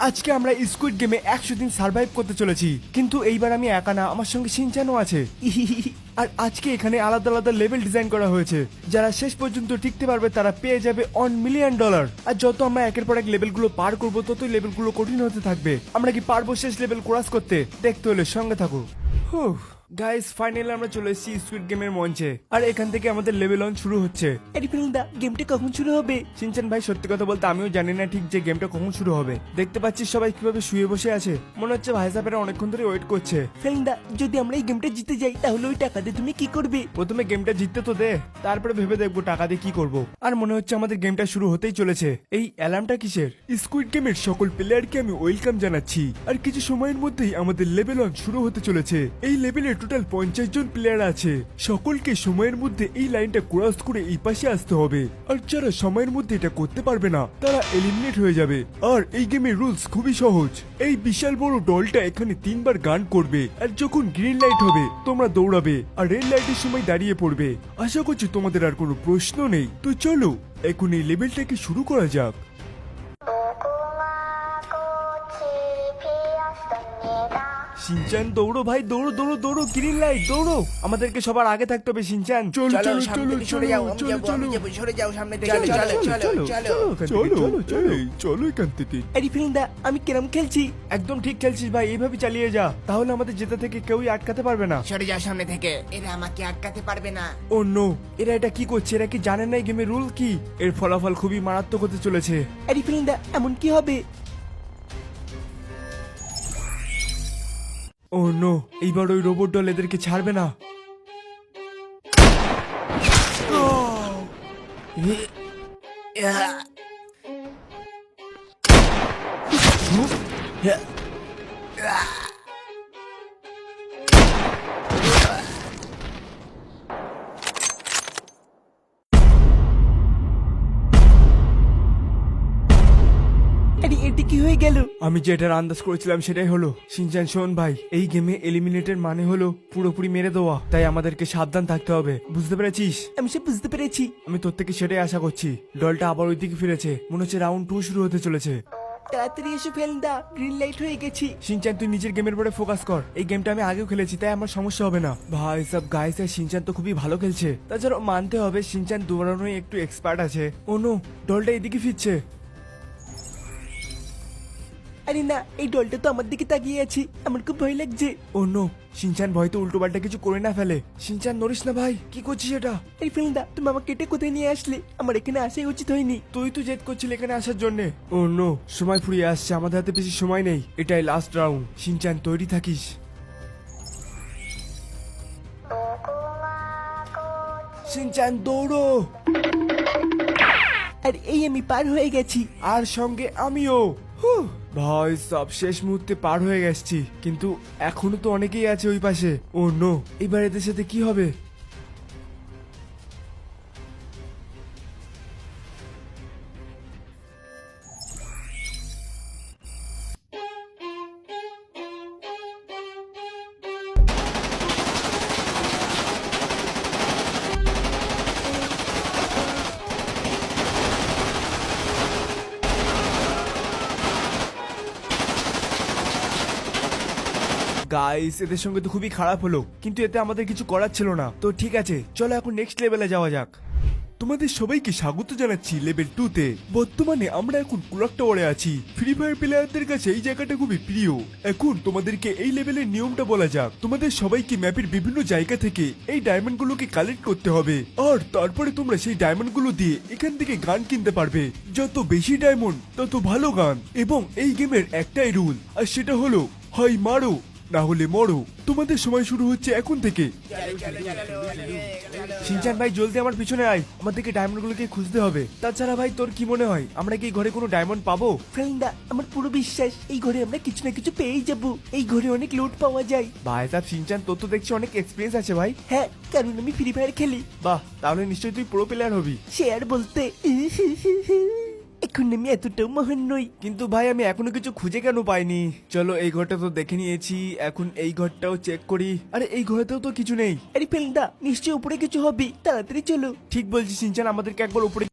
আজকে আমরা স্কুইড গেমে 100 দিন সার্ভাইভ করতে চলেছি, কিন্তু এইবার আমি একা না, আমার সঙ্গে শিনচানও আছে। আর আজকে এখানে আলাদা আলাদা লেভেল ডিজাইন করা হয়েছে। যারা শেষ পর্যন্ত টিকতে পারবে তারা পেয়ে যাবে $1 মিলিয়ন। আর যত আমরা একের পর এক লেভেলগুলো পার করবো ততই লেভেলগুলো কঠিন হতে থাকবে। আমরা কি পারবো শেষ লেভেল ক্রস করতে? দেখতে হলে সঙ্গে থাকো। গাইস, ফাইনালি আমরা চলে এসেছি স্কুইড গেমের মঞ্চে, আর এখান থেকে আমাদের লেভেল অন শুরু হচ্ছে। এরিফিলদা, গেমটা কখন শুরু হবে? শিনচান ভাই, সত্যি কথা বলতে আমিও জানি না ঠিক যে গেমটা কখন শুরু হবে। দেখতে পাচ্ছিস সবাই কিভাবে শুয়ে বসে আছে, মনে হচ্ছে ভাই সাহেবেরা অনেকক্ষণ ধরে ওয়েট করছে। ফিলদা, যদি আমরা এই গেমটা জিতে যাই তাহলে ওই টাকা দিয়ে তুমি কি করবে? প্রথমে গেমটা জিততে তো দে, তারপরে ভেবে দেখবো টাকা দিয়ে কি করব। আর মনে হচ্ছে আমাদের গেমটা শুরু হতেই চলেছে। এই অ্যালার্মটা কিসের? স্কুইড গেমের সকল প্লেয়ারকে আমি ওয়েলকাম জানাচ্ছি। আর কিছু সময়ের মধ্যেই আমাদের লেভেল অন শুরু হতে চলেছে। এই লেভেলে টোটাল 50 জন প্লেয়ার আছে। সকলকে সময়ের মধ্যে এই লাইনটা ক্রস করে এই পাশে আসতে হবে। আর যারা সময়ের মধ্যে এটা করতে পারবে না তারা এলিমিনেট হয়ে যাবে। আর এই গেমের রুলস খুবই সহজ। এই বিশাল বড় দলটা এখানে 3 বার গান করবে, আর যখন গ্রিন লাইট হবে তোমরা দৌড়াবে, আর রেড লাইটের সময় দাঁড়িয়ে পড়বে। আশা করছি তোমাদের আর কোনো প্রশ্ন নেই। তো চলো এখন এই লেভেলটাকে শুরু করা যাক। শিনচান, দৌড়ো ভাই, দৌড়ো দৌড়ো দৌড়ো, গ্রিন লাইট, দৌড়ো। আমাদেরকে সবার আগে থাকতে হবে শিনচান। চলো চলো চলো চলো চলো এখান থেকে। এরিফিলদা, আমি কেরম খেলছি? একদম ঠিক খেলছিস ভাই, এইভাবে চালিয়ে যা, তাহলে আমাদের জেতা থেকে কেউই আটকাতে পারবে না। সরে যাও সামনে থেকে, এরা আমাকে আটকাতে পারবে না। ও নো, এরা এটা কি করছে? এরা কি জানে না এই গেমের রুল কি? এর ফলাফল খুবই মারাত্মক হতে চলেছে। এরিফিলদা, এমন কি হবে? ও নো, এইবার ওই রোবট দল এদেরকে ছাড়বে না। এটি কি হয়ে গেল? আমি যেটার আন্দাজ করেছিলাম সেটাই হলো। শিনচান শোন ভাই, এই গেমে এলিমিনেটের মানে হলো পুরোপুরি মেরে দেওয়া, তাই আমাদেরকে সাবধান থাকতে হবে, বুঝতে পেরেছিস? আমি সব বুঝতে পেরেছি। আমি তোর থেকে সেটাই আশা করছি। দলটা আবার ওই দিকে ফিরেছে, মনে হচ্ছে রাউন্ড 2 শুরু হতে চলেছে। তাড়াতাড়ি এসে ফেলদা, গ্রিন লাইট হয়ে গেছি। শিনচান, তুই নিজের গেমের উপরে ফোকাস কর। এই গেমটা আমি আগেও খেলেছি, তাই আমার সমস্যা হবে না। ভাই সব গাইস, শিনচান তো খুবই ভালো খেলছে। তাছাড়া মানতে হবে শিনচান দৌড়ানোয় একটু এক্সপার্ট আছে। ও নো, দলটা এদিকে ফিরছে। আরে না, এই দলটা তো আমার দিকে তাকিয়ে আছে, আমার খুব ভয় লাগছে। ও নো, শিনচান ভয় তো উল্টো পাল্টা কিছু করে না ফেলে। শিনচান নড়িস না ভাই, কি করছিস এটা? এই ফিল্মদা, তুমি আমাকে কেটে কোথায় নিয়ে আসলে? আমার এখানে আসাই উচিত হয়নি। তুই তো জেদ করছিলি এখানে আসার জন্য। ও নো, সময় ফুরিয়ে আসছে, আমাদের হাতে বেশি সময় নেই। এটাই লাস্ট রাউন্ড। শিনচান তৈরি থাকিস। শিনচান দৌড়ো। আর এই আমি পার হয়ে গেছি, আর সঙ্গে আমিও। ভাই সব শেষ মুহূর্তে পার হয়ে গেছি, কিন্তু এখনো তো অনেকেই আছে ওই পাশে। ও নো, এবার এদের সাথে কি হবে? গাইস, এদের সঙ্গে তো খুবই খারাপ হলো, কিন্তু এতে আমাদের কিছু করার ছিল না। তো ঠিক আছে, চলো এখন নেক্সট লেভেলে যাওয়া যাক। তোমাদের সবাইকে স্বাগত জানাচ্ছি লেভেল 2 তে। বর্তমানে আমরা এখন ক্লক টাওয়ারে আছি। ফ্রি ফায়ার প্লেয়ারদের কাছে এই জায়গাটা খুবই প্রিয়। এখন তোমাদেরকে এই লেভেলের নিয়মটা বলা যাক। তোমাদের সবাইকে ম্যাপের বিভিন্ন জায়গা থেকে এই ডায়মন্ড গুলোকে কালেক্ট করতে হবে, আর তারপরে তোমরা সেই ডায়মন্ড গুলো দিয়ে এখান থেকে গান কিনতে পারবে। যত বেশি ডায়মন্ড তত ভালো গান। এবং এই গেমের একটাই রুল, আর সেটা হলো হয় মারো না হলে মরো। তোমাদের সময় শুরু হচ্ছে এখন থেকে। শিনচান ভাই, জলদি আমার পিছনে আয়, আমাদেরকে ডায়মন্ড গুলোকে খুঁজতে হবে। তাছাড়া ভাই, তোর কি মনে হয় আমরা কি ঘরে কোনো ডায়মন্ড পাবো? ফ্রেন্ডা, আমার পুরো বিশ্বাস এই ঘরে আমরা কিছু না কিছু পেয়েই যাবো। এই ঘরে অনেক লুট পাওয়া যায়। ভাই সাহেব, শিনচান তোর তো দেখছি অনেক এক্সপিরিয়েন্স আছে ভাই। হ্যাঁ, কারণ আমি ফ্রি ফায়ার খেলি। বাহ, তাহলে নিশ্চয়ই তুই প্রো প্লেয়ার হবি। সে আর বলতে। এখন আমি এতটাও মহান নই। কিন্তু ভাই আমি এখনো কিছু খুঁজে কেন পাইনি? চলো এই ঘরটা তো দেখে নিয়েছি, এখন এই ঘরটাও চেক করি। আরে এই ঘরেতেও তো কিছু নেই। আরে ফেলুদা, নিশ্চয়ই উপরে কিছু হবে, তাড়াতাড়ি চলো। ঠিক বলছিস শিনচান, আমাদেরকে একবার উপরে